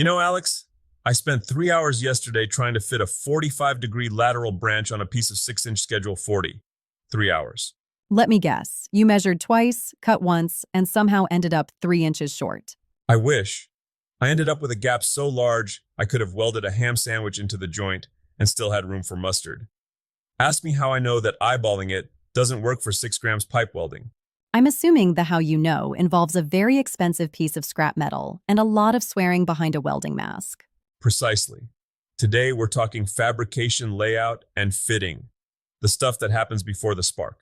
Alex, I spent 3 hours yesterday trying to fit a 45-degree lateral branch on a piece of 6-inch schedule 40. 3 hours. Let me guess. You measured twice, cut once, and somehow ended up 3 inches short. I wish. I ended up with a gap so large I could have welded a ham sandwich into the joint and still had room for mustard. Ask me how I know that eyeballing it doesn't work for 6 grams pipe welding. I'm assuming the how you know involves a very expensive piece of scrap metal and a lot of swearing behind a welding mask. Precisely. Today we're talking fabrication layout and fitting, the stuff that happens before the spark.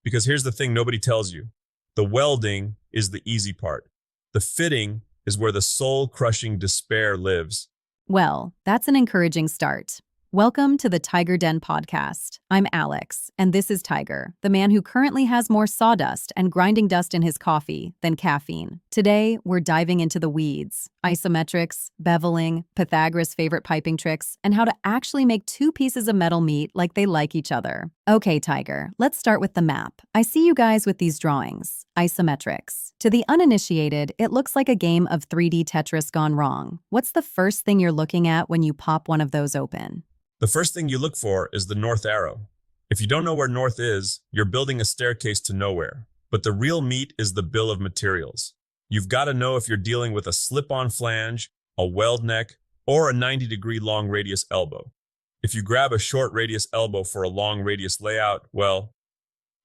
Because here's the thing nobody tells you. The welding is the easy part. The fitting is where the soul-crushing despair lives. Well, that's an encouraging start. Welcome to the Tiger Den podcast. I'm Alex, and this is Tiger, the man who currently has more sawdust and grinding dust in his coffee than caffeine. Today, we're diving into the weeds, isometrics, beveling, Pythagoras' favorite piping tricks, and how to actually make two pieces of metal meet like they like each other. Okay, Tiger, let's start with the map. I see you guys with these drawings, isometrics. To the uninitiated, it looks like a game of 3D Tetris gone wrong. What's the first thing you're looking at when you pop one of those open? The first thing you look for is the north arrow. If you don't know where north is, you're building a staircase to nowhere. But the real meat is the bill of materials. You've got to know if you're dealing with a slip-on flange, a weld neck, or a 90-degree long radius elbow. If you grab a short radius elbow for a long radius layout, well,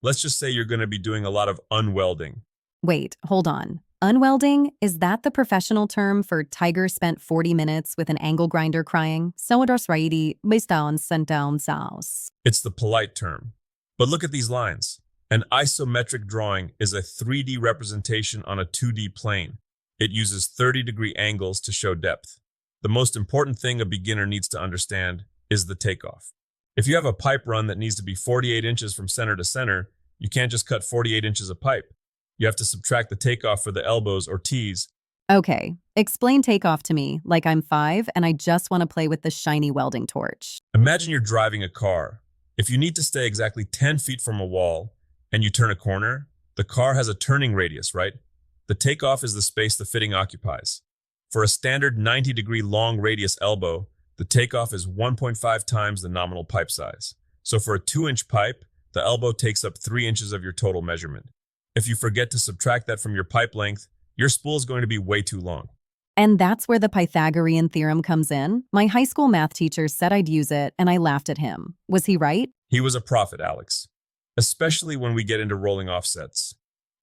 let's just say you're going to be doing a lot of unwelding. Wait, hold on. Unwelding? Is that the professional term for Tiger spent 40 minutes with an angle grinder crying, "Soados raidi, down, sent down south"? It's the polite term. But look at these lines. An isometric drawing is a 3D representation on a 2D plane. It uses 30-degree angles to show depth. The most important thing a beginner needs to understand is the takeoff. If you have a pipe run that needs to be 48 inches from center to center, you can't just cut 48 inches of pipe. You have to subtract the takeoff for the elbows or T's. Okay, explain takeoff to me like I'm 5 and I just want to play with the shiny welding torch. Imagine you're driving a car. If you need to stay exactly 10 feet from a wall and you turn a corner, the car has a turning radius, right? The takeoff is the space the fitting occupies. For a standard 90-degree long radius elbow, the takeoff is 1.5 times the nominal pipe size. So for a 2-inch pipe, the elbow takes up 3 inches of your total measurement. If you forget to subtract that from your pipe length, your spool is going to be way too long. And that's where the Pythagorean theorem comes in. My high school math teacher said I'd use it, and I laughed at him. Was he right? He was a prophet, Alex. Especially when we get into rolling offsets.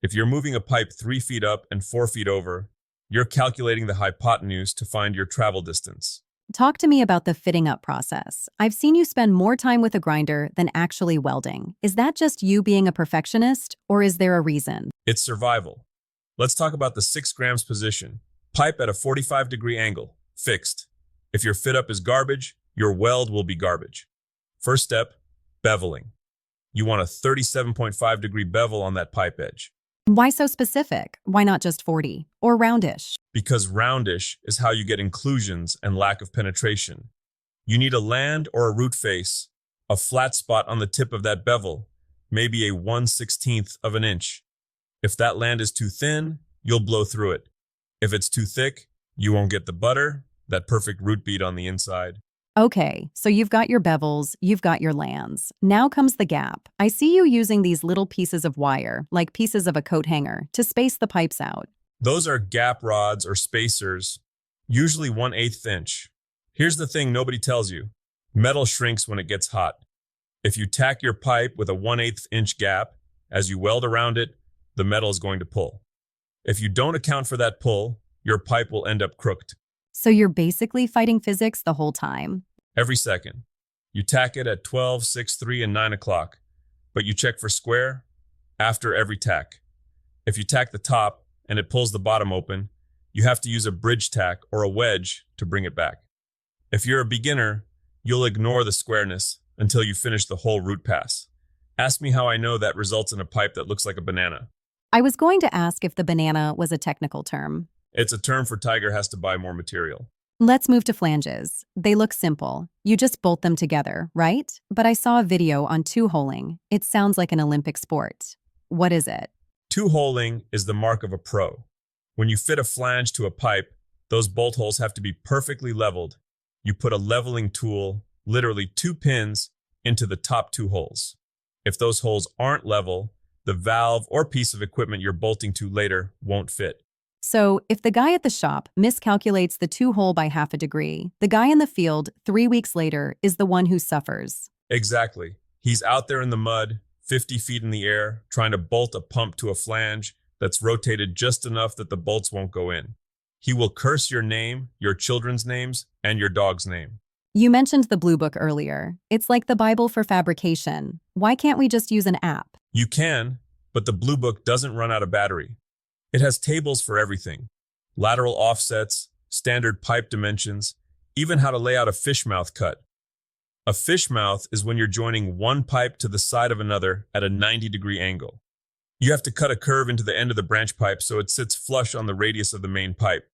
If you're moving a pipe 3 feet up and 4 feet over, you're calculating the hypotenuse to find your travel distance. Talk to me about the fitting up process. I've seen you spend more time with a grinder than actually welding. Is that just you being a perfectionist, or is there a reason? It's survival. Let's talk about the 6 grams position. Pipe at a 45-degree angle, fixed. If your fit up is garbage, your weld will be garbage. First step, beveling. You want a 37.5-degree bevel on that pipe edge. Why so specific? Why not just 40? Or roundish? Because roundish is how you get inclusions and lack of penetration. You need a land or a root face, a flat spot on the tip of that bevel, maybe a 1/16 of an inch. If that land is too thin, you'll blow through it. If it's too thick, you won't get the butter, that perfect root bead on the inside. Okay, so you've got your bevels, you've got your lands. Now comes the gap. I see you using these little pieces of wire, like pieces of a coat hanger, to space the pipes out. Those are gap rods or spacers, usually 1/8 inch. Here's the thing nobody tells you. Metal shrinks when it gets hot. If you tack your pipe with a 1/8 inch gap, as you weld around it, the metal is going to pull. If you don't account for that pull, your pipe will end up crooked. So you're basically fighting physics the whole time? Every second. You tack it at 12, 6, 3, and 9 o'clock, but you check for square after every tack. If you tack the top and it pulls the bottom open, you have to use a bridge tack or a wedge to bring it back. If you're a beginner, you'll ignore the squareness until you finish the whole root pass. Ask me how I know that results in a pipe that looks like a banana. I was going to ask if the banana was a technical term. It's a term for Tiger has to buy more material. Let's move to flanges. They look simple. You just bolt them together, right? But I saw a video on two-holing. It sounds like an Olympic sport. What is it? Two-holing is the mark of a pro. When you fit a flange to a pipe, Those bolt holes have to be perfectly leveled. You put a leveling tool, literally 2 pins, into the top 2 holes. If those holes aren't level, the valve or piece of equipment you're bolting to later won't fit. So, if the guy at the shop miscalculates the 2 hole by half a degree, the guy in the field 3 weeks later is the one who suffers. Exactly. He's out there in the mud, 50 feet in the air, trying to bolt a pump to a flange that's rotated just enough that the bolts won't go in. He will curse your name, your children's names, and your dog's name. You mentioned the Blue Book earlier. It's like the Bible for fabrication. Why can't we just use an app? You can, but the Blue Book doesn't run out of battery. It has tables for everything: lateral offsets, standard pipe dimensions, even how to lay out a fish mouth cut. A fish mouth is when you're joining one pipe to the side of another at a 90-degree angle. You have to cut a curve into the end of the branch pipe so it sits flush on the radius of the main pipe.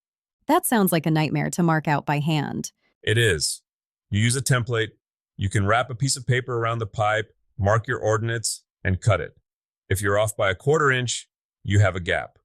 That sounds like a nightmare to mark out by hand. It is. You use a template, you can wrap a piece of paper around the pipe, mark your ordinates, and cut it. If you're off by a 1/4 inch, you have a gap.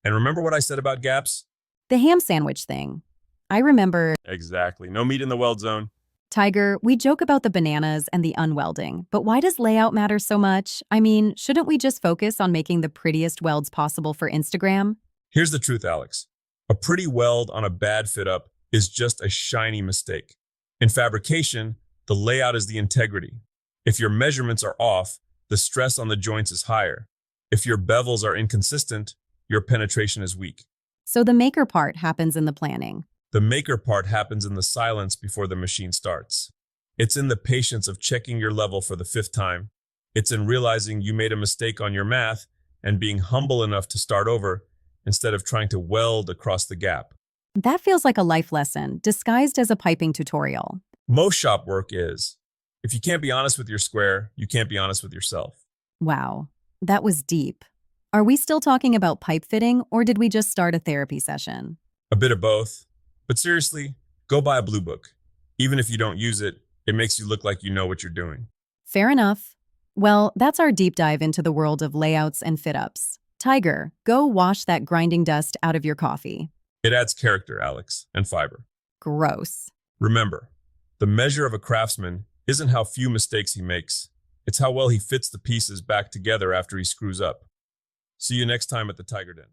And remember what I said about gaps? The ham sandwich thing. I remember. Exactly. No meat in the weld zone. Tiger, we joke about the bananas and the unwelding, but why does layout matter so much? I mean, shouldn't we just focus on making the prettiest welds possible for Instagram? Here's the truth, Alex. A pretty weld on a bad fit up is just a shiny mistake. In fabrication, the layout is the integrity. If your measurements are off, the stress on the joints is higher. If your bevels are inconsistent, your penetration is weak. So the maker part happens in the planning. The maker part happens in the silence before the machine starts. It's in the patience of checking your level for the 5th time. It's in realizing you made a mistake on your math and being humble enough to start over instead of trying to weld across the gap. That feels like a life lesson, disguised as a piping tutorial. Most shop work is. If you can't be honest with your square, you can't be honest with yourself. Wow, that was deep. Are we still talking about pipe fitting, or did we just start a therapy session? A bit of both. But seriously, go buy a Blue Book. Even if you don't use it, it makes you look like you know what you're doing. Fair enough. Well, that's our deep dive into the world of layouts and fit-ups. Tiger, go wash that grinding dust out of your coffee. It adds character, Alex, and fiber. Gross. Remember, the measure of a craftsman isn't how few mistakes he makes. It's how well he fits the pieces back together after he screws up. See you next time at the Tiger Den.